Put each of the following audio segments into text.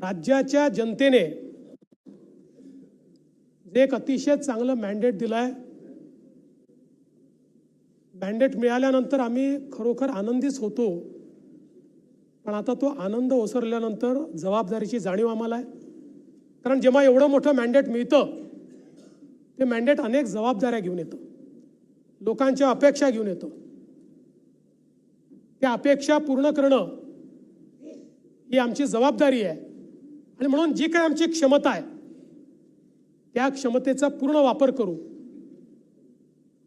राज्याच्या जनतेने जे एक अतिशय चांगलं मॅन्डेट दिलाय, मॅन्डेट मिळाल्यानंतर आम्ही खरोखर आनंदीच होतो। पण आता तो आनंद ओसरल्यानंतर जबाबदारीची जाणीव आम्हाला आहे। कारण जेव्हा एवढं मोठं मॅन्डेट मिळतं, ते मॅन्डेट अनेक जबाबदाऱ्या घेऊन येतं, लोकांच्या अपेक्षा घेऊन येतं। त्या अपेक्षा पूर्ण करणं ही आमची जबाबदारी आहे। आणि म्हणून जी काही आमची क्षमता आहे, त्या क्षमतेचा पूर्ण वापर करू।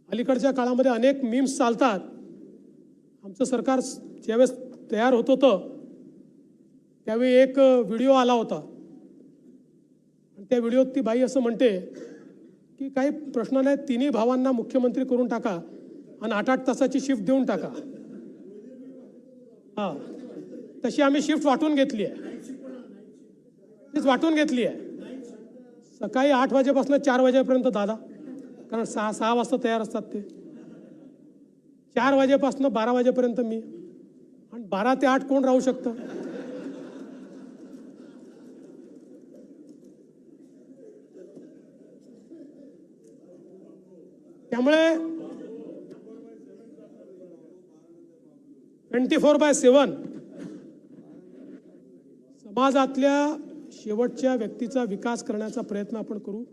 अलीकडच्या काळामध्ये अनेक मीम्स चालतात। आमचं सरकार ज्यावेळेस तयार होत होतं त्यावेळी एक व्हिडिओ आला होता। त्या व्हिडिओत ती बाई असं म्हणते की काही प्रश्न नाही, तिन्ही भावांना मुख्यमंत्री करून टाका आणि 8-8 तासाची शिफ्ट देऊन टाका। हां, तशी आम्ही शिफ्ट वाटून घेतली आहे, तीच वाटून घेतली आहे। सकाळी 8 वाजेपासून 4 वाजेपर्यंत दादा, कारण 6 वाजता तयार असतात ते। 4 वाजेपासून 12 वाजेपर्यंत मी, आणि 12 ते 8 कोण राहू शकतं? त्यामुळे 24/7 समाजातल्या शेवटच्या व्यक्तीचा विकास करण्याचा प्रयत्न आपण करू।